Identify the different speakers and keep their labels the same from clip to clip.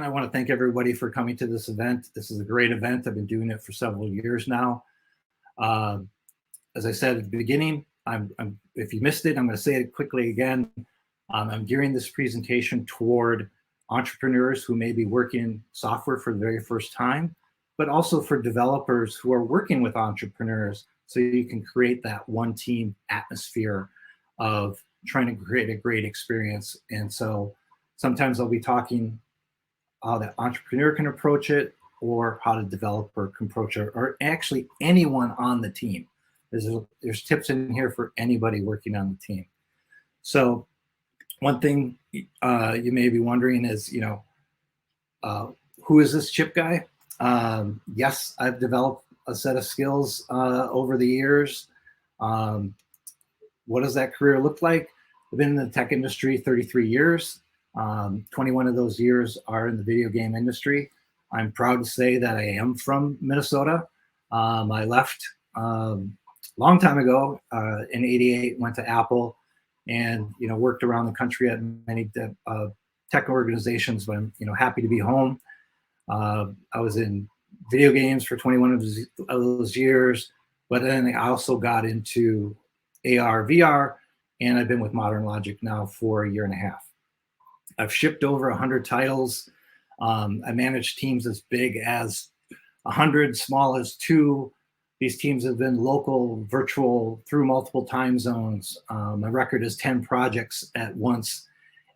Speaker 1: again, I want to thank everybody for coming to this event. This is a great event. I've been doing it for several years now. As I said at the beginning, if you missed it, I'm going to say it quickly again. I'm gearing this presentation toward entrepreneurs who may be working in software for the very first time, but also for developers who are working with entrepreneurs, so you can create that one team atmosphere of trying to create a great experience. And so sometimes I'll be talking how the entrepreneur can approach it, or how the developer can approach it, or actually anyone on the team. There's tips in here for anybody working on the team. So one thing you may be wondering is, who is this Chip guy? Yes, I've developed a set of skills over the years. What does that career look like? I've been in the tech industry 33 years. 21 of those years are in the video game industry. I'm proud to say that I am from Minnesota. I left long time ago in '88, went to Apple, and worked around the country at many tech organizations. But I'm happy to be home. I was in video games for 21 of those years, but then I also got into AR, VR, and I've been with Modern Logic now for a year and a half. I've shipped over 100 titles. I manage teams as big as 100, small as 2. These teams have been local, virtual, through multiple time zones. My record is 10 projects at once,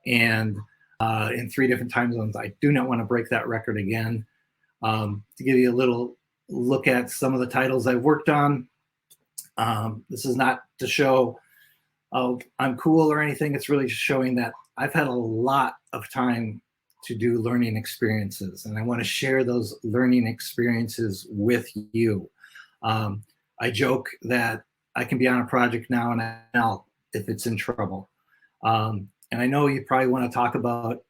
Speaker 1: and in 3 different time zones. I do not want to break that record again. To give you a little look at some of the titles I've worked on, this is not to show, oh, I'm cool or anything. It's really just showing that I've had a lot of time to do learning experiences, and I want to share those learning experiences with you. I joke that I can be on a project now and now if it's in trouble. And I know you probably want to talk about,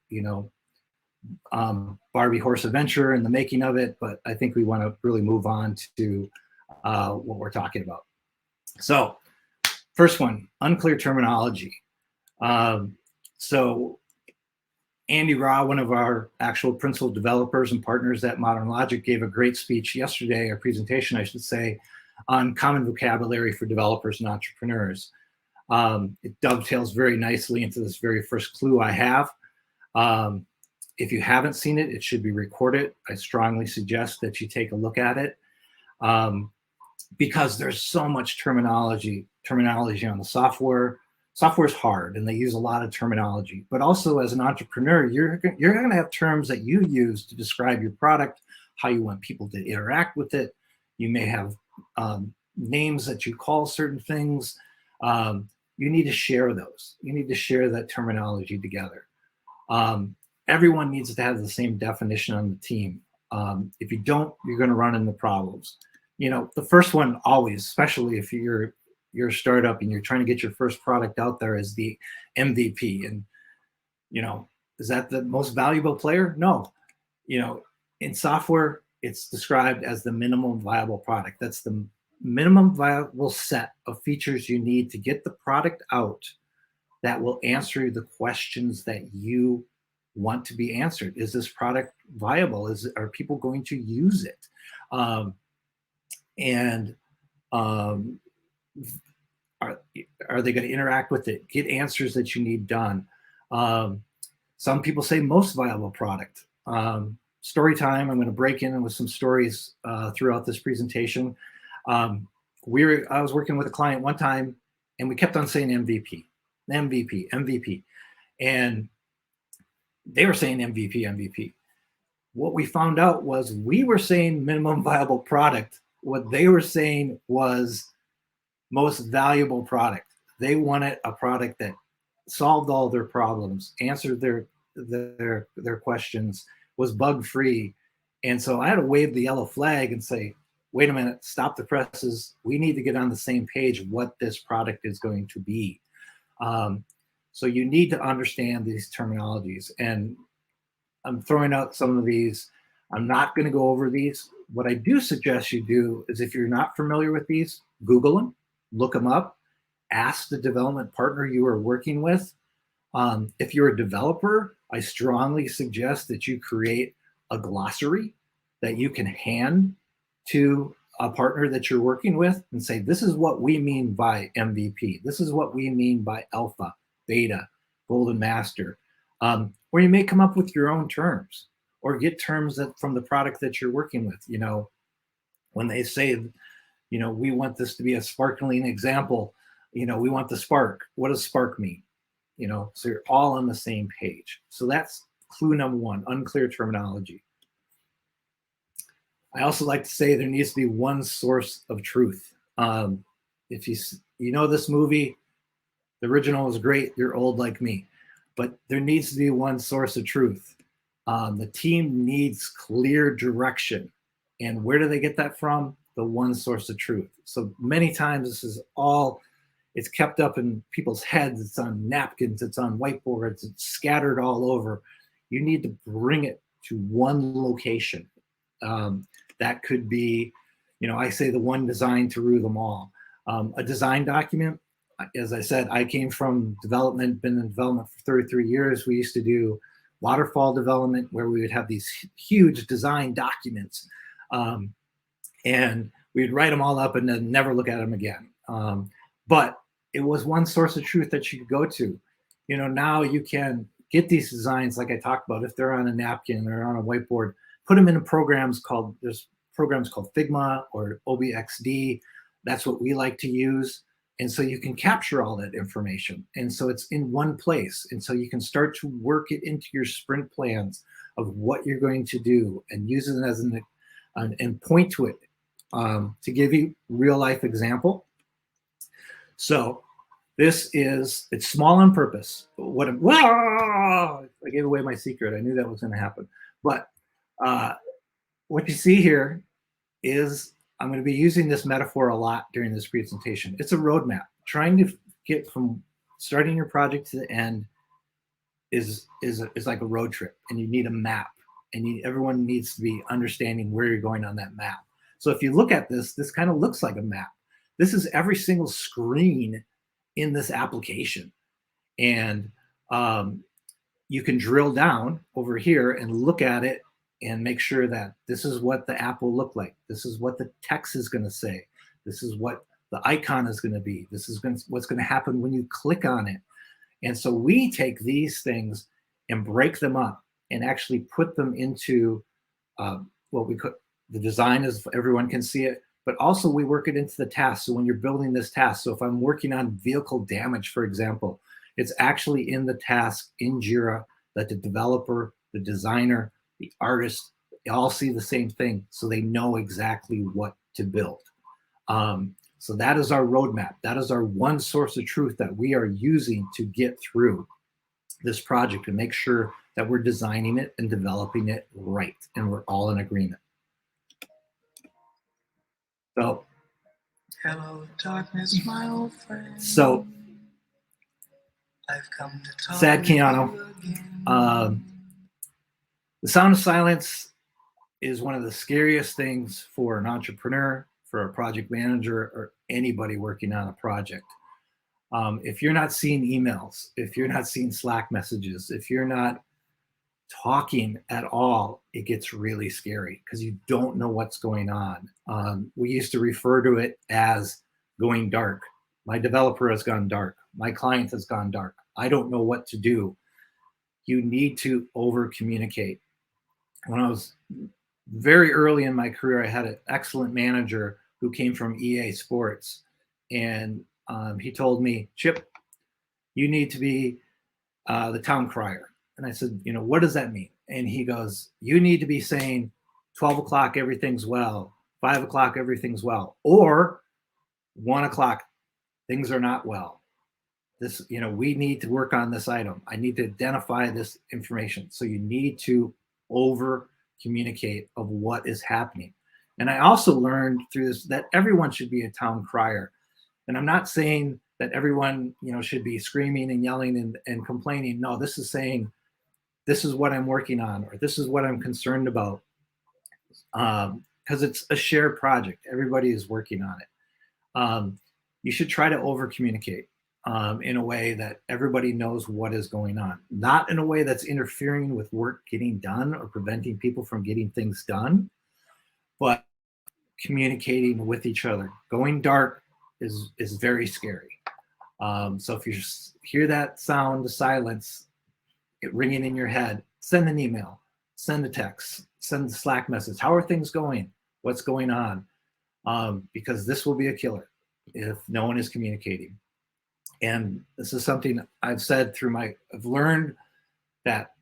Speaker 1: Barbie Horse Adventure and the making of it, but I think we want to really move on to what we're talking about. So first one, unclear terminology. So Andy Raw, one of our actual principal developers and partners at Modern Logic, gave a great speech yesterday, a presentation, I should say, on common vocabulary for developers and entrepreneurs. It dovetails very nicely into this very first clue I have. If you haven't seen it, it should be recorded. I strongly suggest that you take a look at it, because there's so much terminology on the software. Software is hard, and they use a lot of terminology. But also, as an entrepreneur, you're going to have terms that you use to describe your product, how you want people to interact with it. You may have names that you call certain things. You need to share those. You need to share that terminology together. Everyone needs to have the same definition on the team. If you don't, you're going to run into problems. The first one always, especially if you're a startup and you're trying to get your first product out there, is the MVP. And, is that the most valuable player? No. In software, it's described as the minimum viable product. That's the minimum viable set of features you need to get the product out that will answer the questions that you want to be answered. Is this product viable? Are people going to use it? Are they going to interact with it? Get answers that you need done. Some people say most viable product. Story time. I'm going to break in with some stories throughout this presentation. I was working with a client one time, and we kept on saying MVP, and they were saying MVP. What we found out was we were saying minimum viable product. What they were saying was most valuable product. They wanted a product that solved all their problems, answered their questions, was bug free. And so I had to wave the yellow flag and say, wait a minute, stop the presses. We need to get on the same page what this product is going to be. So you need to understand these terminologies. And I'm throwing out some of these. I'm not going to go over these. What I do suggest you do is, if you're not familiar with these, Google them, look them up, ask the development partner you are working with. If you're a developer, I strongly suggest that you create a glossary that you can hand to a partner that you're working with and say, this is what we mean by MVP. This is what we mean by alpha, beta, golden master. Or you may come up with your own terms or get terms that from the product that you're working with. You know, when they say, you know, we want this to be a sparkling example, you know, we want the spark. What does spark mean? You know, so you're all on the same page. So that's clue number one, unclear terminology. I also like to say there needs to be one source of truth. If you know this movie, the original was great. You're old like me, but there needs to be one source of truth. The team needs clear direction, and where do they get that from? The one source of truth. So many times this is all. It's kept up in people's heads. It's on napkins. It's on whiteboards. It's scattered all over. You need to bring it to one location. That could be, you know, I say the one design to rule them all. A design document, as I said, I came from development, been in development for 33 years. We used to do waterfall development where we would have these huge design documents. And we'd write them all up and then never look at them again. But it was one source of truth that you could go to. You know, now you can get these designs, like I talked about, if they're on a napkin or on a whiteboard, put them in programs called, there's programs called Figma or OBXD. That's what we like to use. And so you can capture all that information. And so it's in one place. And so you can start to work it into your sprint plans of what you're going to do and use it as and point to it. To give you real life example. So this is, it's small on purpose. I gave away my secret. I knew that was going to happen. But what you see here is, I'm going to be using this metaphor a lot during this presentation. It's a roadmap. Trying to get from starting your project to the end is like a road trip, and you need a map, and everyone needs to be understanding where you're going on that map. So if you look at this kind of looks like a map. This is every single screen in this application. And you can drill down over here and look at it and make sure that this is what the app will look like. This is what the text is going to say. This is what the icon is going to be. This is what's going to happen when you click on it. And so we take these things and break them up and actually put them into what we could, the design is everyone can see it, but also we work it into the task. So when you're building this task, so if I'm working on vehicle damage, for example, it's actually in the task in Jira that the developer, the designer, the artist, they all see the same thing. So they know exactly what to build. So that is our roadmap. That is our one source of truth that we are using to get through this project and make sure that we're designing it and developing it right. And we're all in agreement. So, hello, darkness, my old friend. So, I've come to talk sad Keanu. The sound of silence is one of the scariest things for an entrepreneur, for a project manager, or anybody working on a project. If you're not seeing emails, if you're not seeing Slack messages, if you're not talking at all, it gets really scary because you don't know what's going on. We used to refer to it as going dark. My developer has gone dark. My client has gone dark. I don't know what to do. You need to over communicate. When I was very early in my career, I had an excellent manager who came from EA Sports. And he told me, Chip, you need to be the town crier. And I said, you know, what does that mean? And he goes, you need to be saying 12 o'clock, everything's well, 5 o'clock, everything's well, or 1 o'clock, things are not well. This, you know, we need to work on this item. I need to identify this information. So you need to over communicate of what is happening. And I also learned through this that everyone should be a town crier. And I'm not saying that everyone, you know, should be screaming and yelling and complaining. No, this is saying, this is what I'm working on, or this is what I'm concerned about. Because it's a shared project. Everybody is working on it. You should try to over communicate. in a way that everybody knows what is going on, not in a way that's interfering with work getting done or preventing people from getting things done, but communicating with each other. Going dark is very scary. So if you hear that sound, the silence, it ringing in your head, send an email, send a text, send a Slack message. How are things going? What's going on? Because this will be a killer if no one is communicating. And this is something I've said I've learned that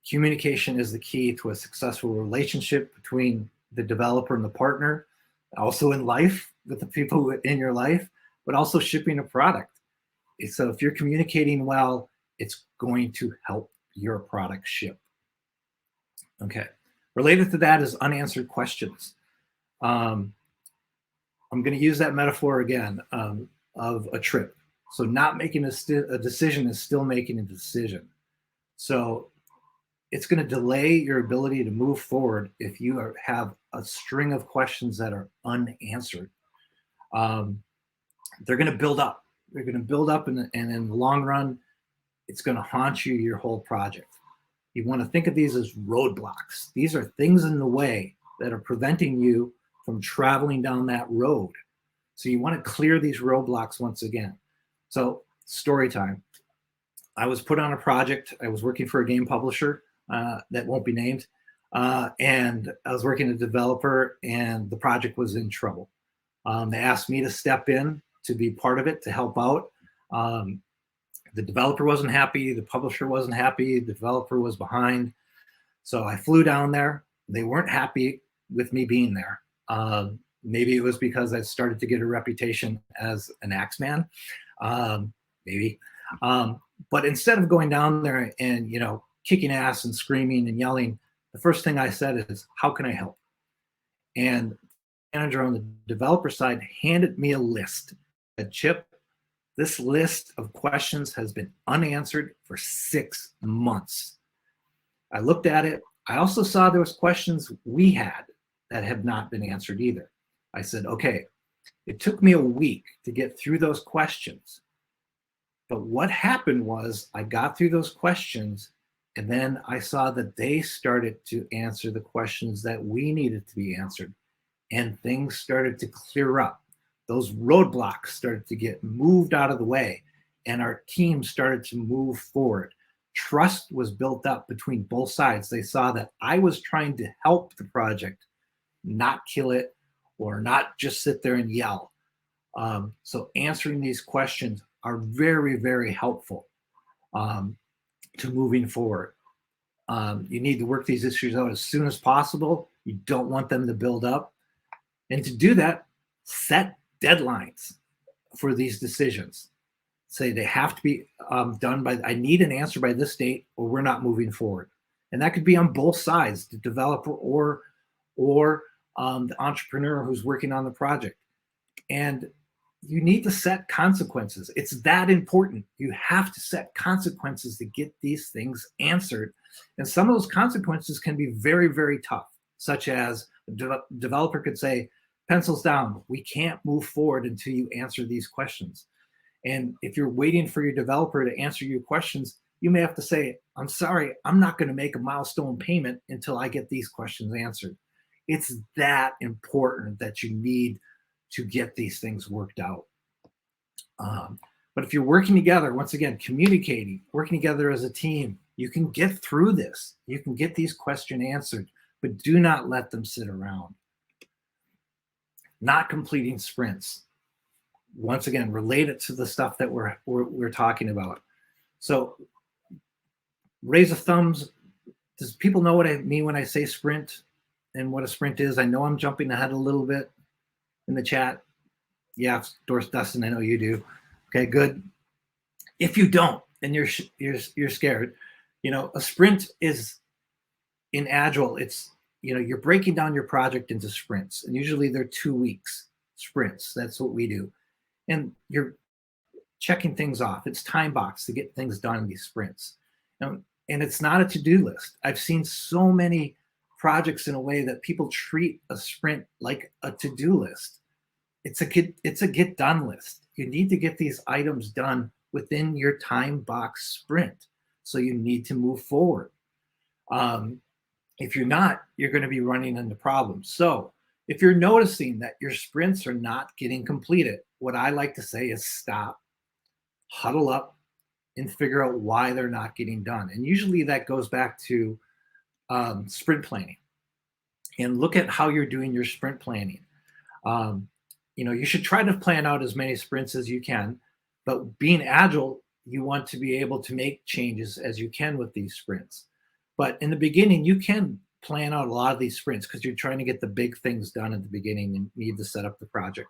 Speaker 1: communication is the key to a successful relationship between the developer and the partner, also in life with the people in your life, but also shipping a product. So if you're communicating well, it's going to help your product ship. Okay. Related to that is unanswered questions. I'm going to use that metaphor again of a trip. So not making a decision is still making a decision. So it's going to delay your ability to move forward if you have a string of questions that are unanswered. They're going to build up. They're going to build up, and in the long run, it's going to haunt you your whole project. You want to think of these as roadblocks. These are things in the way that are preventing you from traveling down that road. So you want to clear these roadblocks once again. So story time. I was put on a project. I was working for a game publisher that won't be named. And I was working as a developer, and the project was in trouble. They asked me to step in to be part of it, to help out. The developer wasn't happy. The publisher wasn't happy. The developer was behind. So I flew down there. They weren't happy with me being there. Maybe it was because I started to get a reputation as an axeman. Maybe. But instead of going down there and, kicking ass and screaming and yelling, the first thing I said is, how can I help? And the manager on the developer side handed me a list. Said, Chip, this list of questions has been unanswered for 6 months. I looked at it. I also saw there was questions we had that have not been answered either. I said, okay, it took me a week to get through those questions. But what happened was I got through those questions, and then I saw that they started to answer the questions that we needed to be answered, and things started to clear up. Those roadblocks started to get moved out of the way, and our team started to move forward. Trust was built up between both sides. They saw that I was trying to help the project, not kill it, or not just sit there and yell. So answering these questions are very, very helpful to moving forward. You need to work these issues out as soon as possible. You don't want them to build up. And to do that, set deadlines for these decisions. Say they have to be done by, I need an answer by this date, or we're not moving forward. And that could be on both sides, the developer or the entrepreneur who's working on the project. And you need to set consequences. It's that important. You have to set consequences to get these things answered. And some of those consequences can be very, very tough, such as a developer could say, pencils down, we can't move forward until you answer these questions. And if you're waiting for your developer to answer your questions, you may have to say, I'm sorry, I'm not going to make a milestone payment until I get these questions answered. It's that important that you need to get these things worked out. But if you're working together, once again, communicating, working together as a team, you can get through this. You can get these questions answered, but do not let them sit around. Not completing sprints. Once again, related to the stuff that we're talking about. So raise a thumbs. Does people know what I mean when I say sprint and what a sprint is? I know I'm jumping ahead a little bit in the chat. Yeah, Dustin, I know you do. Okay, good. If you don't, and you're scared, a sprint is in Agile. It's you're breaking down your project into sprints, and usually they're 2 weeks sprints. That's what we do, and you're checking things off. It's time box to get things done in these sprints, and it's not a to-do list. I've seen so many projects in a way that people treat a sprint like a to-do list. It's a get done list. You need to get these items done within your time box sprint. So you need to move forward. If you're not, you're going to be running into problems. So if you're noticing that your sprints are not getting completed, what I like to say is stop, huddle up, and figure out why they're not getting done. And usually that goes back to sprint planning. And look at how you're doing your sprint planning. Um, you should try to plan out as many sprints as you can, but being agile, you want to be able to make changes as you can with these sprints. But in the beginning, you can plan out a lot of these sprints because you're trying to get the big things done at the beginning and need to set up the project.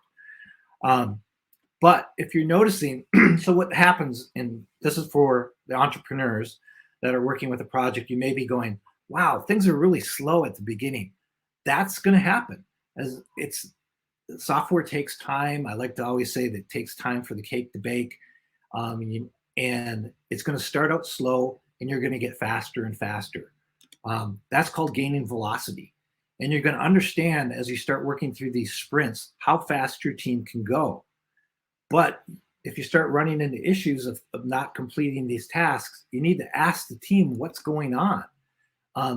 Speaker 1: But if you're noticing, so what happens, and this is for the entrepreneurs that are working with a project, you may be going, wow, things are really slow at the beginning. That's going to happen. As software takes time. I like to always say that it takes time for the cake to bake. And it's going to start out slow and you're going to get faster and faster. That's called gaining velocity. And you're going to understand as you start working through these sprints, how fast your team can go. But if you start running into issues of not completing these tasks, you need to ask the team what's going on.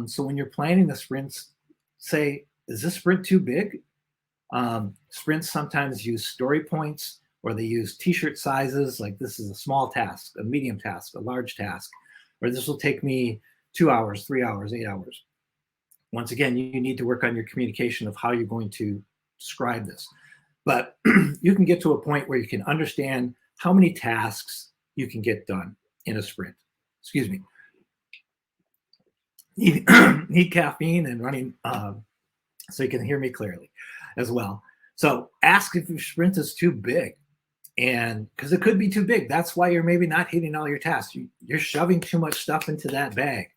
Speaker 1: So when you're planning the sprints, say, is this sprint too big? Sprints sometimes use story points, or they use t-shirt sizes, like this is a small task, a medium task, a large task, or this will take me 2 hours, 3 hours, 8 hours. Once again, you need to work on your communication of how you're going to describe this. But you can get to a point where you can understand how many tasks you can get done in a sprint. Excuse me. Need caffeine and running so you can hear me clearly as well. So ask if your sprint is too big, and because it could be too big. That's why you're maybe not hitting all your tasks. You're shoving too much stuff into that bag.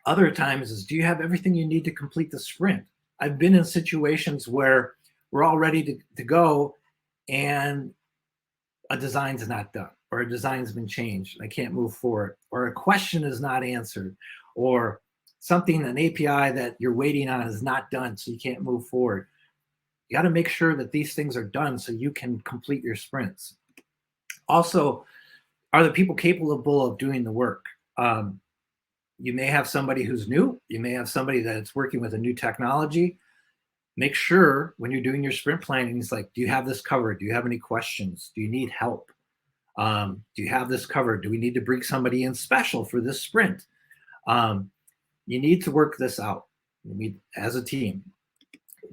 Speaker 1: Other times is, do you have everything you need to complete the sprint? I've been in situations where we're all ready to go and a design's not done, or a design's been changed. I can't move forward, or a question is not answered, or something, an API that you're waiting on is not done, so you can't move forward. You got to make sure that these things are done so you can complete your sprints. Also, are the people capable of doing the work? You may have somebody who's new. You may have somebody that's working with a new technology. Make sure when you're doing your sprint planning, it's like, do you have this covered? Do you have any questions? Do you need help? Do you have this covered? Do we need to bring somebody in special for this sprint? You need to work this out. You need, as a team.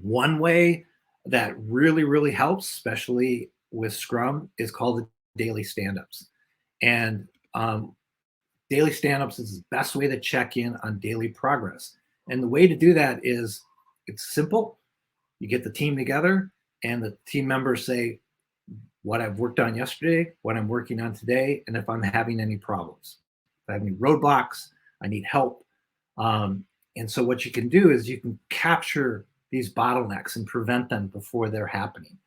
Speaker 1: One way that really, really helps, especially with Scrum, is called the daily stand-ups. And daily stand-ups is the best way to check in on daily progress. And the way to do that is, it's simple. You get the team together and the team members say what I've worked on yesterday, what I'm working on today, and if I'm having any problems. If I have any roadblocks, I need help. And so what you can do is you can capture these bottlenecks and prevent them before they're happening.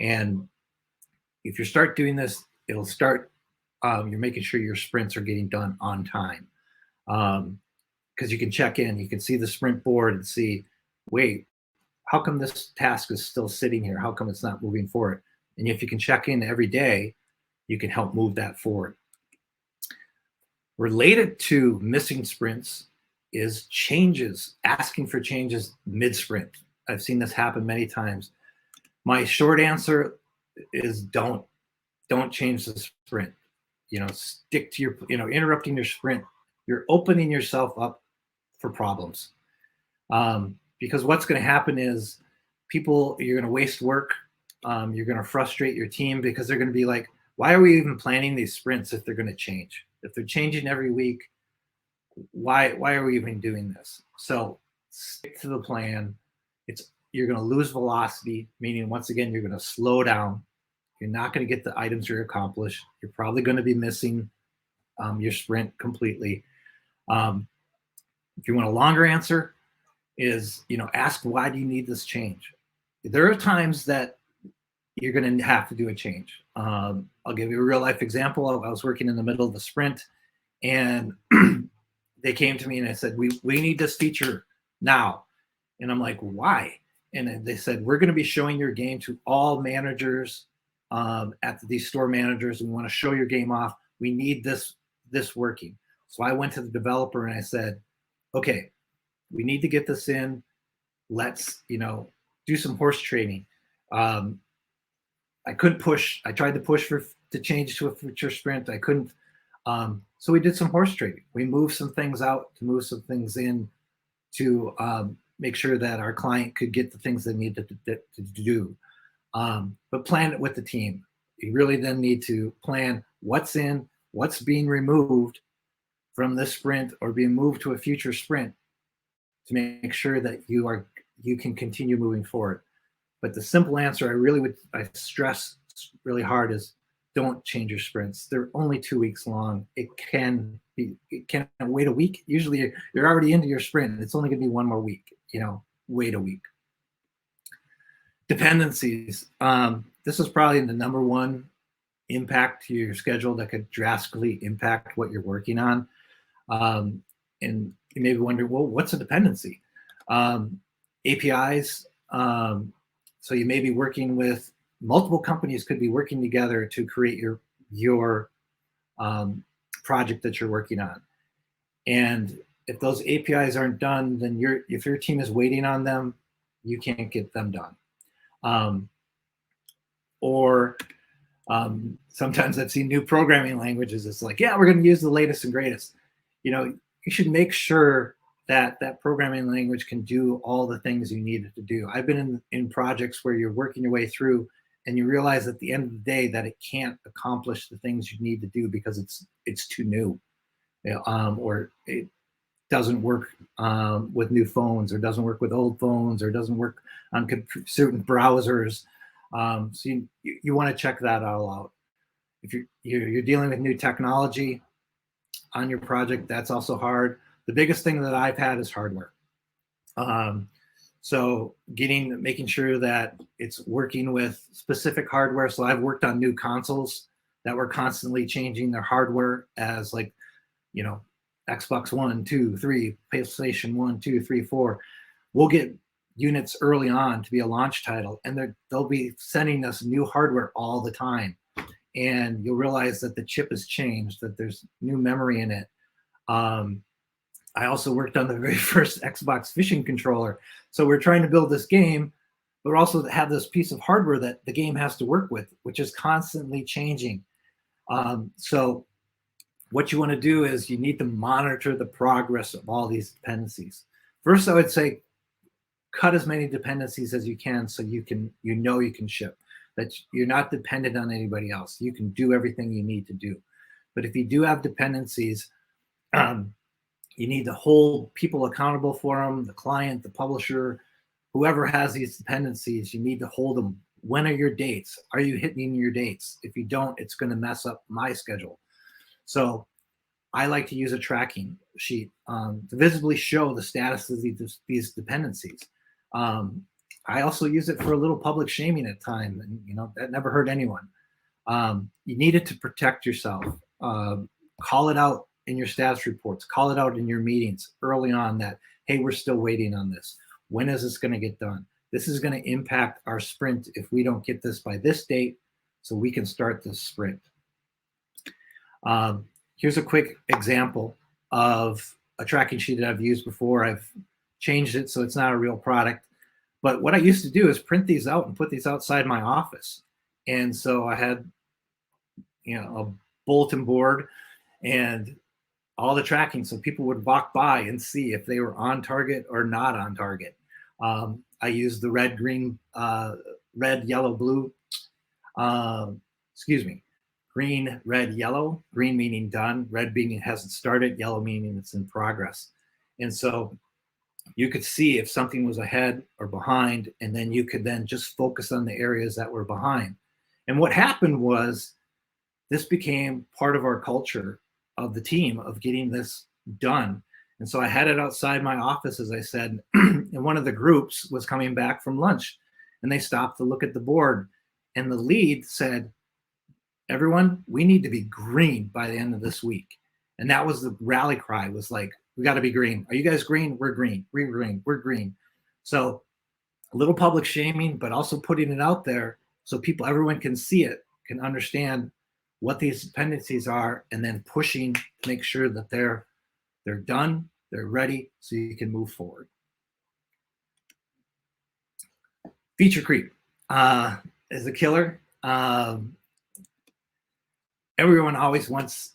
Speaker 1: And if you start doing this, it'll start, you're making sure your sprints are getting done on time. Because you can check in, you can see the sprint board and see, wait, how come this task is still sitting here? How come it's not moving forward? And if you can check in every day, you can help move that forward. Related to missing sprints is changes, asking for changes mid-sprint. I've seen this happen many times. My short answer is don't change the sprint. Stick to your, interrupting your sprint. You're opening yourself up for problems. Because what's going to happen is you're going to waste work. You're going to frustrate your team because they're going to be like, why are we even planning these sprints if they're going to change? If they're changing every week, why are we even doing this? So stick to the plan. You're going to lose velocity, meaning once again, you're going to slow down. You're not going to get the items you accomplish. You're probably going to be missing your sprint completely. If you want a longer answer, is ask, why do you need this change? There are times that you're going to have to do a change. I'll give you a real life example. I was working in the middle of the sprint, and they came to me and I said, we need this feature now. And I'm like, why? And they said, we're going to be showing your game to all managers at these store managers. We want to show your game off. We need this working. So I went to the developer and I said, okay, we need to get this in. Let's, do some horse trading. I couldn't push. I tried to push to change to a future sprint. I couldn't. So we did some horse trading. We moved some things out to move some things in to make sure that our client could get the things they needed to do. But plan it with the team. You really then need to plan what's in, what's being removed from this sprint or being moved to a future sprint to make sure that you can continue moving forward. But the simple answer I stress really hard is don't change your sprints. They're only 2 weeks long. It can wait a week. Usually you're already into your sprint. It's only going to be 1 more week, wait a week. Dependencies. This is probably the number one impact to your schedule that could drastically impact what you're working on. And you may wonder, well, what's a dependency? APIs. So you may be working with multiple companies, could be working together to create your project that you're working on. And if those APIs aren't done, then if your team is waiting on them, you can't get them done. Sometimes I've seen new programming languages. It's like, yeah, we're going to use the latest and greatest. You should make sure that programming language can do all the things you need it to do. I've been in projects where you're working your way through and you realize at the end of the day that it can't accomplish the things you need to do because it's too new, or it doesn't work with new phones, or doesn't work with old phones, or doesn't work on certain browsers. So you want to check that all out. If you're dealing with new technology on your project, that's also hard. The biggest thing that I've had is hardware. So making sure that it's working with specific hardware. So I've worked on new consoles that were constantly changing their hardware as Xbox 1, 2, 3, PlayStation 1, 2, 3, 4. We'll get units early on to be a launch title, and they'll be sending us new hardware all the time. And you'll realize that the chip has changed, that there's new memory in it. I also worked on the very first Xbox fishing controller. So we're trying to build this game, but we're also have this piece of hardware that the game has to work with, which is constantly changing. So what you want to do is you need to monitor the progress of all these dependencies. First, I would say cut as many dependencies as you can so you can ship, that you're not dependent on anybody else. You can do everything you need to do. But if you do have dependencies, you need to hold people accountable for them, the client, the publisher, whoever has these dependencies, you need to hold them. When are your dates? Are you hitting your dates? If you don't, it's going to mess up my schedule. So I like to use a tracking sheet to visibly show the status of these dependencies. I also use it for a little public shaming at times, and that never hurt anyone. You need it to protect yourself. Call it out in your status reports, call it out in your meetings early on that, hey, we're still waiting on this. When is this going to get done? This is going to impact our sprint if we don't get this by this date, so we can start this sprint. Here's a quick example of a tracking sheet that I've used before. I've changed it so it's not a real product. But what I used to do is print these out and put these outside my office. And so I had, a bulletin board and all the tracking, so people would walk by and see if they were on target or not on target. I used the red, green, red, yellow, blue. Green, red, yellow. Green meaning done, red meaning it hasn't started, yellow meaning it's in progress. And so you could see if something was ahead or behind, and then you could then just focus on the areas that were behind. And what happened was this became part of our culture of the team of getting this done. And so I had it outside my office, as I said, and one of the groups was coming back from lunch, and they stopped to look at the board, and the lead said, everyone, we need to be green by the end of this week. And that was the rally cry, was like, we got to be green. Are you guys green? We're green. We're green. So a little public shaming, but also putting it out there so everyone can see it, can understand what these dependencies are, and then pushing to make sure that they're done, they're ready, so you can move forward. Feature creep is a killer. Everyone always wants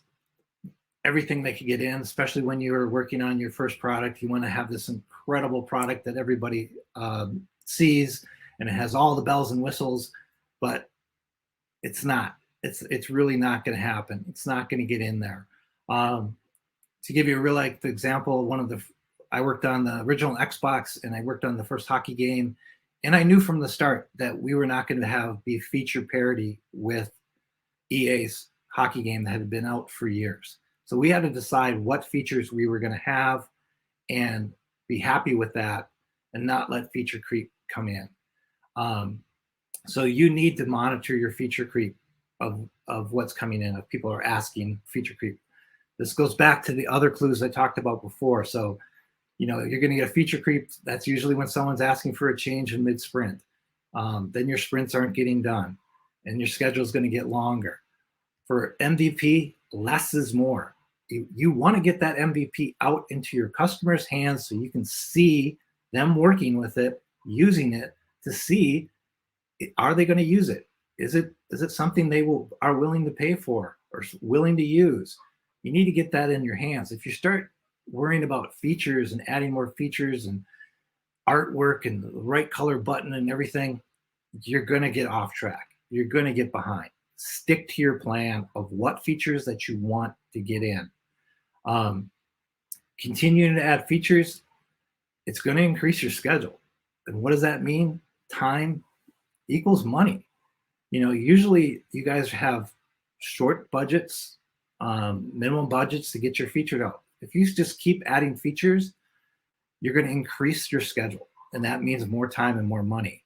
Speaker 1: everything they can get in, especially when you're working on your first product. You want to have this incredible product that everybody sees, and it has all the bells and whistles, but it's not. It's really not going to happen. It's not going to get in there. To give you a real life example, I worked on the original Xbox, and I worked on the first hockey game, and I knew from the start that we were not going to be feature parity with EA's hockey game that had been out for years. So we had to decide what features we were going to have and be happy with that, and not let feature creep come in. So you need to monitor your feature creep of what's coming in. If people are asking feature creep, this goes back to the other clues I talked about before. So, you're going to get a feature creep. That's usually when someone's asking for a change in mid-sprint. Then your sprints aren't getting done, and your schedule is going to get longer. For MVP, less is more. You want to get that MVP out into your customers' hands so you can see them working with it, using it, to see, are they going to use it? Is it something they are willing to pay for or willing to use? You need to get that in your hands. If you start worrying about features and adding more features and artwork and the right color button and everything, you're going to get off track. You're going to get behind. Stick to your plan of what features that you want to get in. Continuing to add features, it's going to increase your schedule. And what does that mean? Time equals money. Usually you guys have short budgets, minimum budgets to get your feature out. If you just keep adding features, you're going to increase your schedule, and that means more time and more money.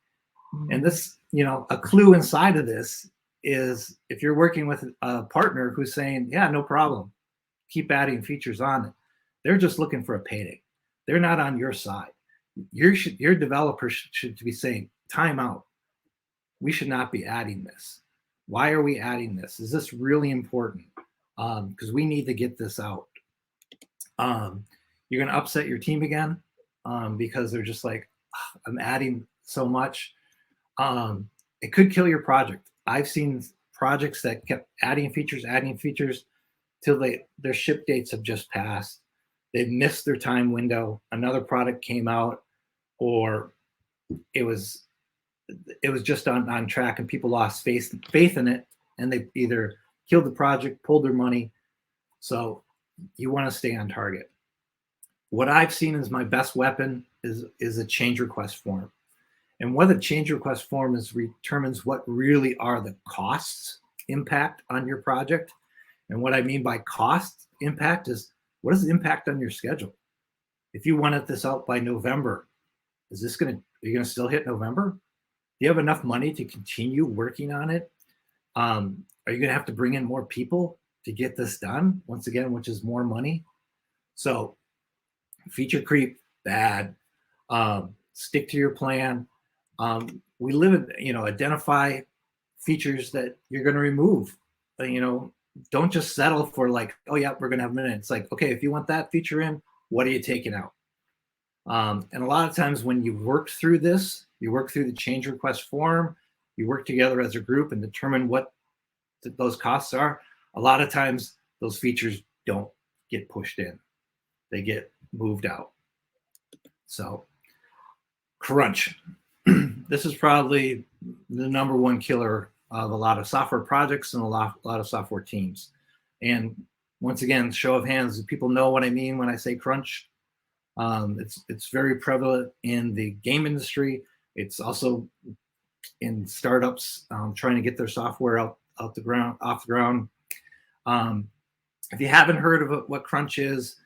Speaker 1: And this, a clue inside of this is if you're working with a partner who's saying, yeah, no problem, keep adding features on it, they're just looking for a payday. They're not on your side. Your developer should be saying, time out. We should not be adding this. Why are we adding this? Is this really important? Because we need to get this out. You're going to upset your team again because they're just like, I'm adding so much. It could kill your project. I've seen projects that kept adding features till their ship dates have just passed. They've missed their time window. Another product came out, or it was just on track, and people lost faith in it, and they either killed the project, pulled their money. So you want to stay on target. What I've seen as my best weapon is a change request form. And what a change request form determines what really are the costs impact on your project. And what I mean by cost impact is, what is the impact on your schedule? If you wanted this out by November, are you going to still hit November? Do you have enough money to continue working on it? Are you going to have to bring in more people to get this done? Once again, which is more money. So feature creep, bad. Stick to your plan. We live in, identify features that you're going to remove. Don't just settle for like, oh yeah, we're going to have a minute. It's like, okay, if you want that feature in, what are you taking out? And a lot of times when you work through this, you work through the change request form, you work together as a group and determine what those costs are. A lot of times those features don't get pushed in. They get moved out. So crunch. This is probably the number one killer of a lot of software projects and a lot of software teams. And once again, show of hands, people know what I mean when I say crunch. It's very prevalent in the game industry. It's also in startups trying to get their software off the ground. If you haven't heard of what crunch is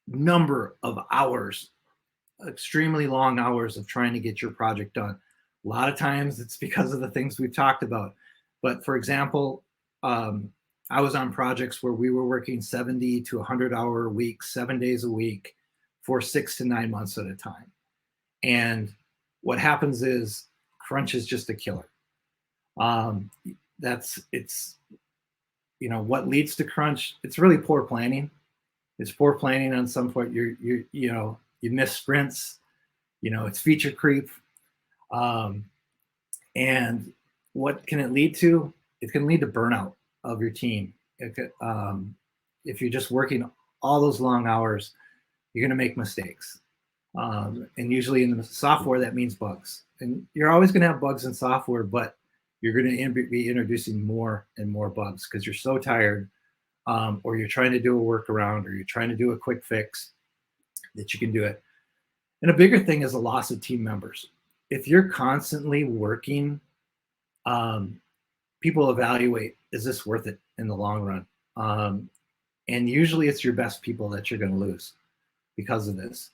Speaker 1: number of hours, extremely long hours of trying to get your project done. A lot of times it's because of the things we've talked about. But for example, I was on projects where we were working 70 to 100-hour weeks, 7 days a week for 6 to 9 months at a time. And what happens is crunch is just a killer. It's what leads to crunch. It's really poor planning. It's poor planning on some point. You miss sprints. It's feature creep. And what can it lead to? It can lead to burnout of your team. If you're just working all those long hours, you're going to make mistakes. And usually in the software, that means bugs. And you're always going to have bugs in software, but you're going to be introducing more and more bugs because you're so tired, or you're trying to do a workaround, or you're trying to do a quick fix that you can do it. And a bigger thing is the loss of team members. If you're constantly working, people evaluate, is this worth it in the long run? And usually it's your best people that you're going to lose because of this.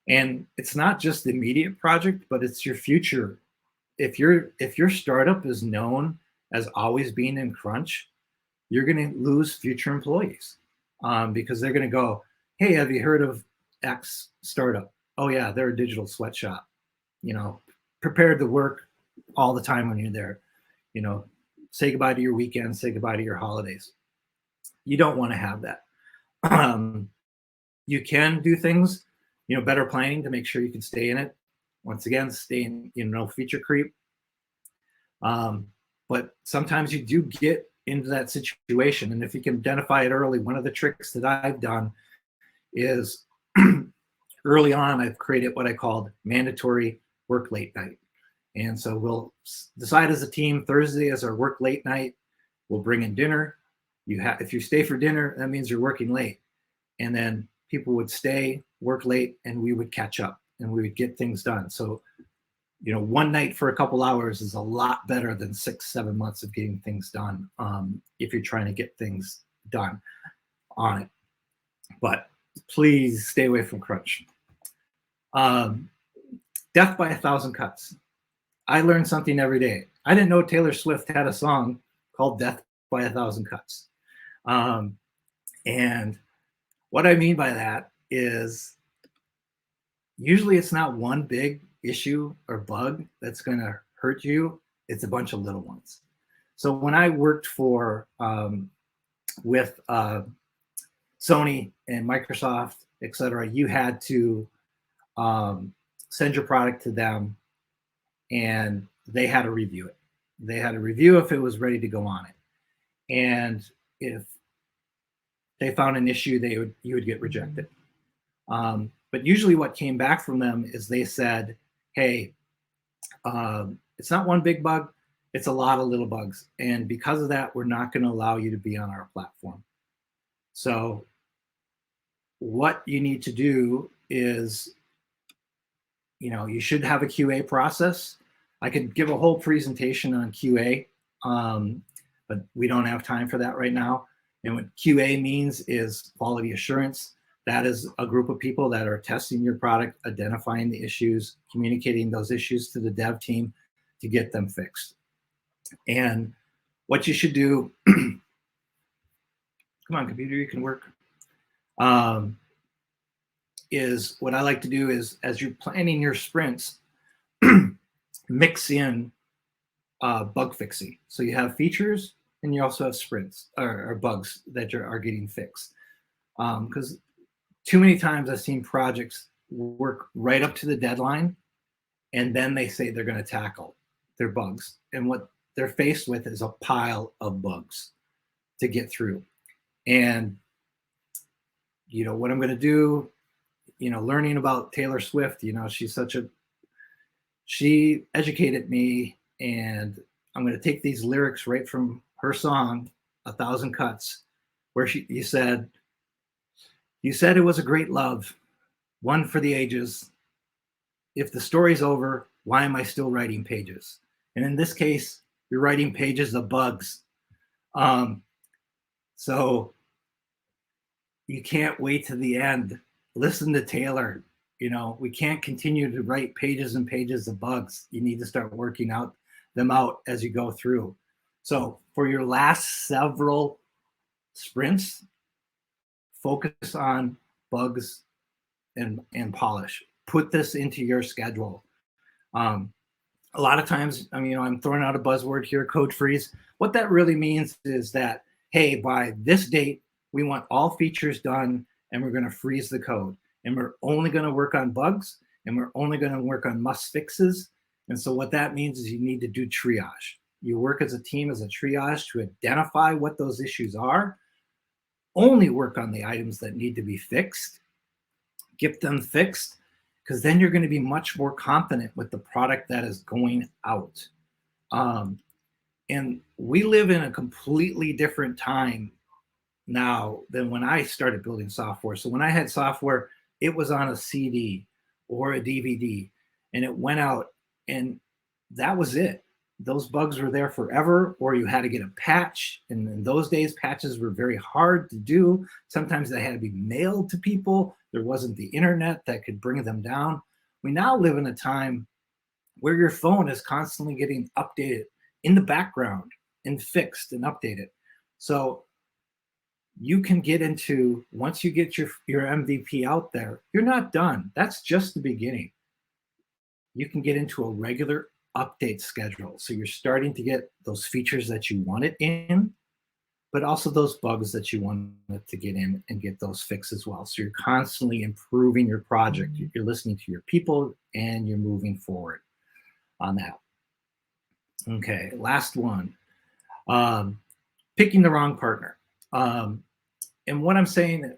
Speaker 1: And it's not just the immediate project, but it's your future. If your startup is known as always being in crunch, you're going to lose future employees, because they're going to go, hey, have you heard of X startup? Oh yeah, they're a digital sweatshop. Prepared to work all the time when you're there. Say goodbye to your weekends, say goodbye to your holidays. You don't want to have that. You can do things, better planning to make sure you can stay in it. Once again, stay in, no feature creep. But sometimes you do get into that situation. And if you can identify it early, one of the tricks that I've done is early on, I've created what I called mandatory work late night. And so we'll decide as a team, Thursday is our work late night. We'll bring in dinner. If you stay for dinner, that means you're working late. And then people would stay, work late, and we would catch up and we would get things done. So, one night for a couple hours is a lot better than 6-7 months of getting things done, if you're trying to get things done on it. But please stay away from crunch. Death by 1,000 cuts. I learned something every day. I didn't know Taylor Swift had a song called Death by 1,000 Cuts. And what I mean by that is usually it's not one big issue or bug that's going to hurt you. It's a bunch of little ones. So when I worked with Sony and Microsoft, et cetera, you had to send your product to them and they had to review it. They had to review if it was ready to go on it. And if they found an issue, you would get rejected. But usually what came back from them is they said, hey, it's not one big bug, it's a lot of little bugs. And because of that, we're not going to allow you to be on our platform. So what you need to do is, you should have a QA process. I could give a whole presentation on QA, but we don't have time for that right now. And what QA means is quality assurance. That is a group of people that are testing your product, identifying the issues, communicating those issues to the dev team to get them fixed. And what you should do, come on, computer, you can work, is what I like to do is as you're planning your sprints, mix in bug fixing. So you have features and you also have sprints or bugs that are getting fixed. Because too many times I've seen projects work right up to the deadline and then they say they're going to tackle their bugs. And what they're faced with is a pile of bugs to get through. And, what I'm going to do, learning about Taylor Swift, she educated me, and I'm going to take these lyrics right from her song, 1,000 Cuts, where you said it was a great love, one for the ages. If the story's over, why am I still writing pages? And in this case, you're writing pages of bugs. So you can't wait to the end. Listen to Taylor. We can't continue to write pages and pages of bugs. You need to start working them out as you go through. So for your last several sprints, focus on bugs and polish. Put this into your schedule. A lot of times, I mean, I'm throwing out a buzzword here, code freeze. What that really means is that, hey, by this date, we want all features done and we're going to freeze the code. And we're only going to work on bugs and we're only going to work on must fixes. And so what that means is you need to do triage. You work as a team as a triage to identify what those issues are, only work on the items that need to be fixed, get them fixed, because then you're going to be much more confident with the product that is going out. And we live in a completely different time now than when I started building software. So when I had software, it was on a CD or a DVD and it went out and that was it. Those bugs were there forever, or you had to get a patch. And in those days, patches were very hard to do. Sometimes they had to be mailed to people. There wasn't the internet that could bring them down. We now live in a time where your phone is constantly getting updated in the background and fixed and updated. So you can get into, once you get your MVP out there, you're not done. That's just the beginning. You can get into a regular update schedule. So you're starting to get those features that you wanted in, but also those bugs that you wanted to get in and get those fixed as well. So you're constantly improving your project. You're listening to your people and you're moving forward on that. Okay, last one. Picking the wrong partner. And what I'm saying,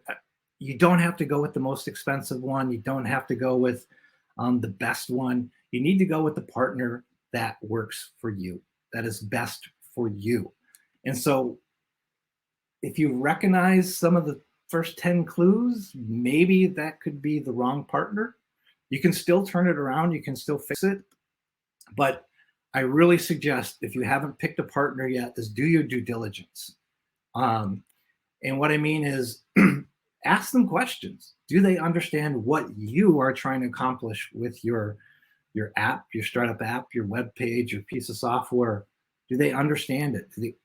Speaker 1: you don't have to go with the most expensive one. You don't have to go with the best one. You need to go with the partner that works for you, that is best for you. And so if you recognize some of the first 10 clues, maybe that could be the wrong partner. You can still turn it around. You can still fix it. But I really suggest, if you haven't picked a partner yet, is do your due diligence. And what I mean is ask them questions. Do they understand what you are trying to accomplish with your app, your startup app, your web page, your piece of software? Do they understand it?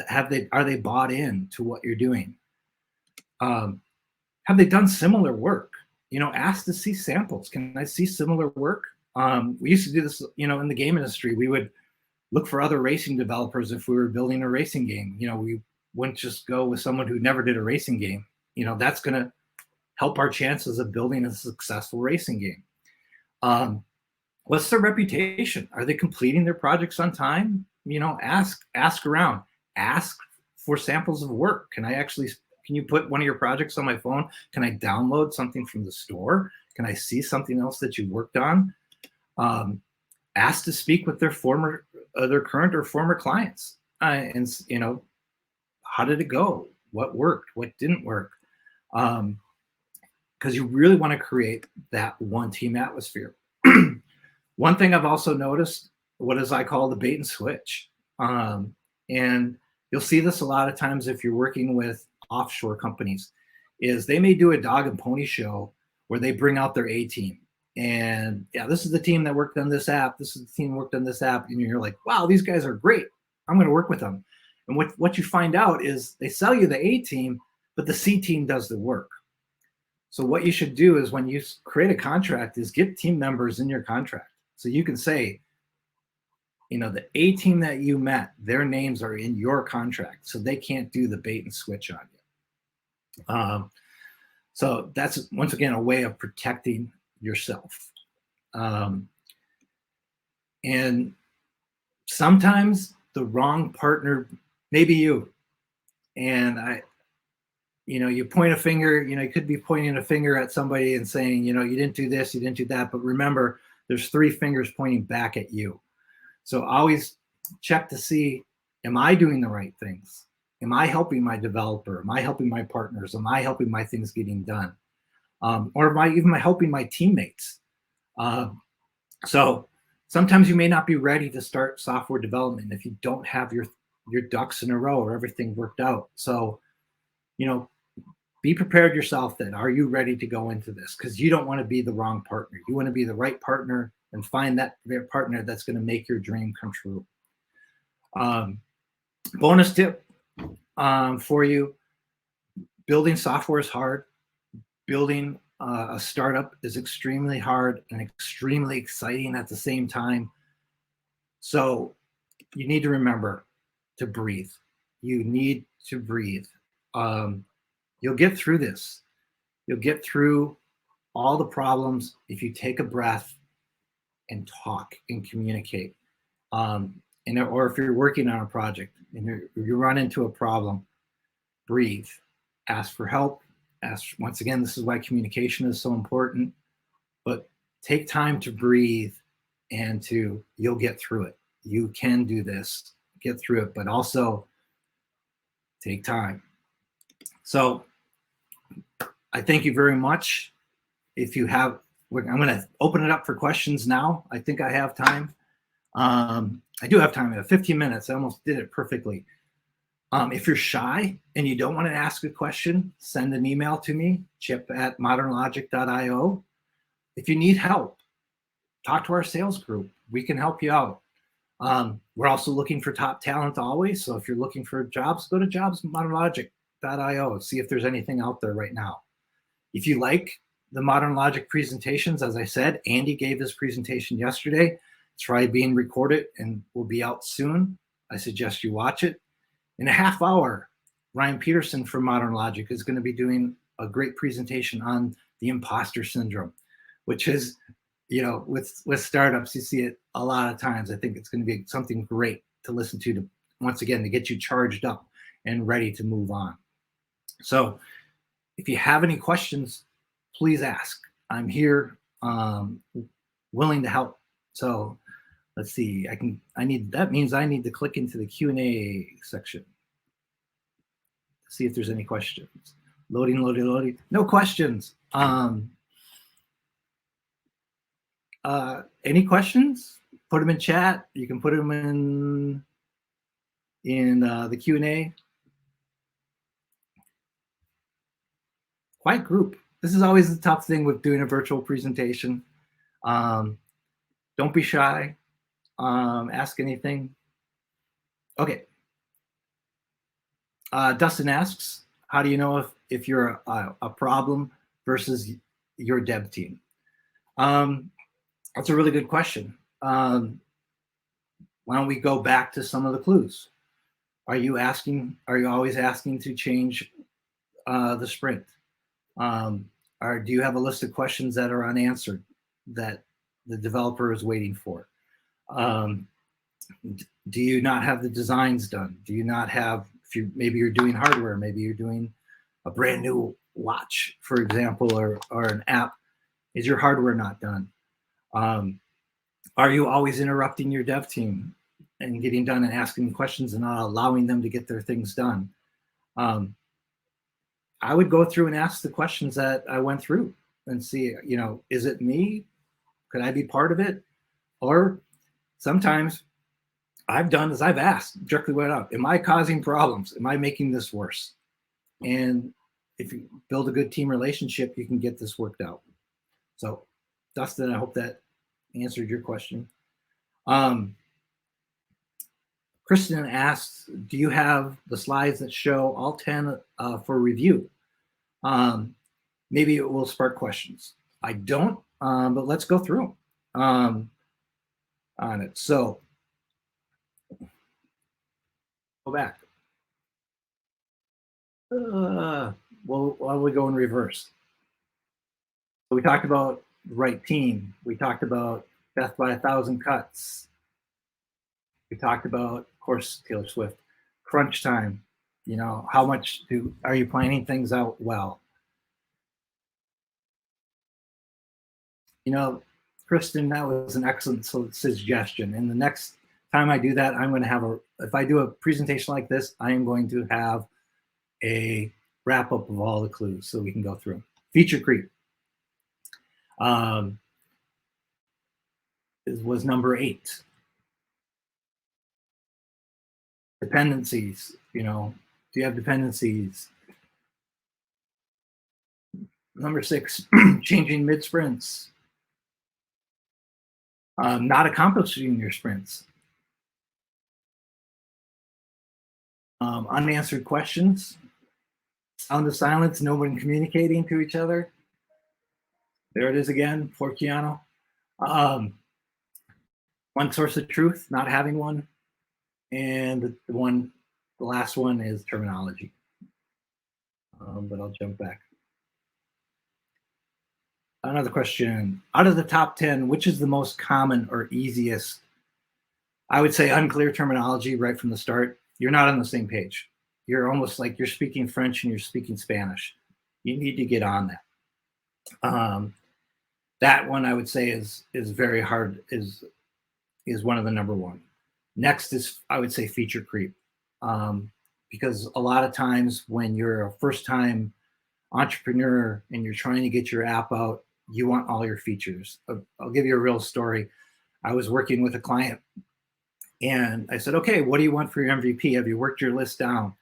Speaker 1: Are they bought in to what you're doing? Have they done similar work? Ask to see samples. Can I see similar work? We used to do this, in the game industry. We would look for other racing developers if we were building a racing game. We wouldn't just go with someone who never did a racing game. That's going to help our chances of building a successful racing game. What's their reputation? Are they completing their projects on time? Ask around. Ask for samples of work. Can you put one of your projects on my phone? Can I download something from the store? Can I see something else that you worked on? Ask to speak with their current or former clients. And how did it go? What worked? What didn't work? Because you really want to create that one team atmosphere. One thing I've also noticed, what is I call the bait and switch. And you'll see this a lot of times if you're working with offshore companies, is they may do a dog and pony show where they bring out their A team. And yeah, this is the team that worked on this app. This is the team that worked on this app. And you're like, wow, these guys are great. I'm going to work with them. And what you find out is they sell you the A team, but the C team does the work. So what you should do is when you create a contract is get team members in your contract. So you can say, the A team that you met, their names are in your contract. So they can't do the bait and switch on you. So that's, once again, a way of protecting yourself. And sometimes the wrong partner may be you. And you point a finger, you could be pointing a finger at somebody and saying, you didn't do this, you didn't do that. But remember, there's 3 fingers pointing back at you. So always check to see, am I doing the right things? Am I helping my developer? Am I helping my partners? Am I helping my things getting done? Or am I even helping my teammates? So sometimes you may not be ready to start software development if you don't have your ducks in a row or everything worked out. So, be prepared yourself then. Are you ready to go into this? Because you don't want to be the wrong partner. You want to be the right partner and find that partner that's going to make your dream come true. Bonus tip for you: building software is hard. Building a startup is extremely hard and extremely exciting at the same time. So you need to remember to breathe. You need to breathe. You'll get through this. You'll get through all the problems if you take a breath and talk and communicate. Or if you're working on a project and you run into a problem, breathe, ask for help. Once again, this is why communication is so important, but take time to breathe and you'll get through it. You can do this, get through it, but also take time. So I thank you very much. If you have, I'm going to open it up for questions now. I think I have time. I do have time. I have 15 minutes. I almost did it perfectly. If you're shy and you don't want to ask a question, send an email to me, chip@modernlogic.io. If you need help, talk to our sales group. We can help you out. We're also looking for top talent always. So if you're looking for jobs, go to jobs.modernlogic.io. See if there's anything out there right now. If you like the Modern Logic presentations, as I said, Andy gave his presentation yesterday. It's probably being recorded and will be out soon. I suggest you watch it. In a half hour, Ryan Peterson from Modern Logic is going to be doing a great presentation on the imposter syndrome, which is, with startups, you see it a lot of times. I think it's going to be something great to listen to once again, to get you charged up and ready to move on. So if you have any questions, please ask. I'm here, willing to help. So let's see. That means I need to click into the Q&A section to see if there's any questions. Loading. No questions. Any questions? Put them in chat. You can put them in the Q&A. Quiet group. This is always the tough thing with doing a virtual presentation. Don't be shy. Ask anything. Okay. Dustin asks, how do you know if you're a problem versus your dev team? That's a really good question. Why don't we go back to some of the clues? Are you always asking to change the sprint? Or do you have a list of questions that are unanswered that the developer is waiting for? Do you not have the designs done? Do you not have, maybe you're doing hardware, maybe you're doing a brand new watch, for example, or an app. Is your hardware not done? Are you always interrupting your dev team and getting done and asking questions and not allowing them to get their things done? I would go through and ask the questions that I went through and see, is it me? Could I be part of it? Or sometimes I've asked directly what up. Am I causing problems? Am I making this worse? And if you build a good team relationship, you can get this worked out. So Dustin, I hope that answered your question. Kristen asks, do you have the slides that show all 10 for review? Maybe it will spark questions. I don't, but let's go through them on it. So go back. Well, why don't we go in reverse? So we talked about the right team. We talked about death by 1,000 cuts. We talked about, of course, Taylor Swift, crunch time. How much are you planning things out well? Kristen, that was an excellent suggestion. And the next time I do that, I'm going to have if I do a presentation like this, I am going to have a wrap up of all the clues so we can go through them. Feature creep was number 8. Dependencies, do you have dependencies? Number 6, changing mid sprints. Not accomplishing your sprints. Unanswered questions. Sound of silence, no one communicating to each other. There it is again, poor Keanu. Um, one source of truth, not having one, and the last one is terminology. But I'll jump back. Another question: out of the top 10, which is the most common or easiest? I would say unclear terminology right from the start. You're not on the same page. You're almost like you're speaking French and you're speaking Spanish. You need to get on that. That one I would say is very hard. Is one of the number one. Next is, I would say, feature creep, because a lot of times when you're a first time entrepreneur and you're trying to get your app out, you want all your features. I'll give you a real story. I was working with a client and I said, okay, what do you want for your MVP? Have you worked your list down?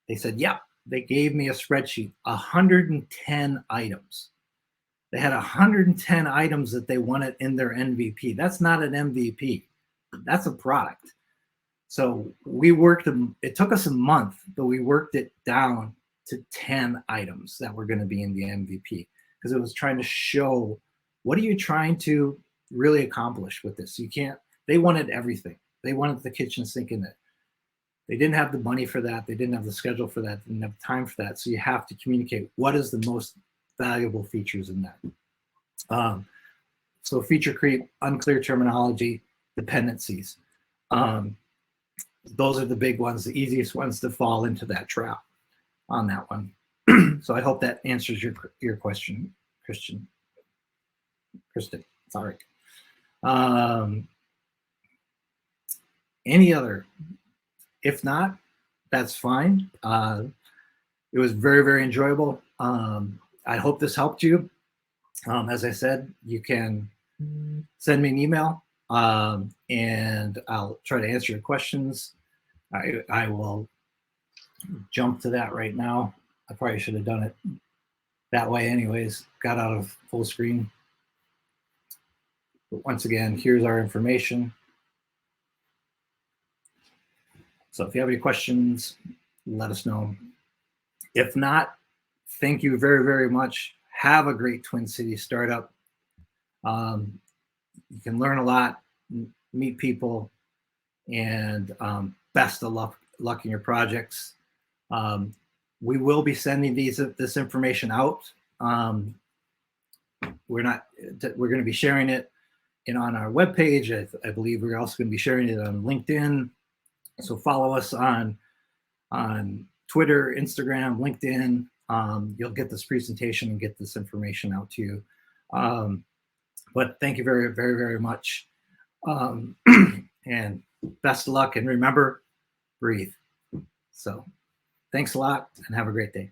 Speaker 1: They said, yep. They gave me a spreadsheet, 110 items. They had 110 items that they wanted in their MVP. That's not an MVP. That's a product. So we worked them. It took us a month, but we worked it down to 10 items that were going to be in the MVP, because it was trying to show, what are you trying to really accomplish with this? You can't, they wanted everything. They wanted the kitchen sink in it. They didn't have the money for that. They didn't have the schedule for that. They didn't have time for that. So you have to communicate what is the most valuable features in that. So feature creep, unclear terminology, dependencies. Those are the big ones, the easiest ones to fall into that trap on that one. So I hope that answers your question, Kristen. Sorry. Any other? If not, that's fine. It was very, very enjoyable. I hope this helped you. As I said, you can send me an email, and I'll try to answer your questions. I will jump to that right now. I probably should have done it that way anyways. Got out of full screen. But once again, here's our information. So if you have any questions, let us know. If not, thank you very, very much. Have a great Twin Cities startup. You can learn a lot, meet people, and best of luck in your projects. We will be sending this information out. We're going to be sharing it on our webpage. I believe we're also going to be sharing it on LinkedIn. So follow us on Twitter, Instagram, LinkedIn. You'll get this presentation and get this information out to you. But thank you very, very, very much. And best of luck. And remember, breathe. So thanks a lot and have a great day.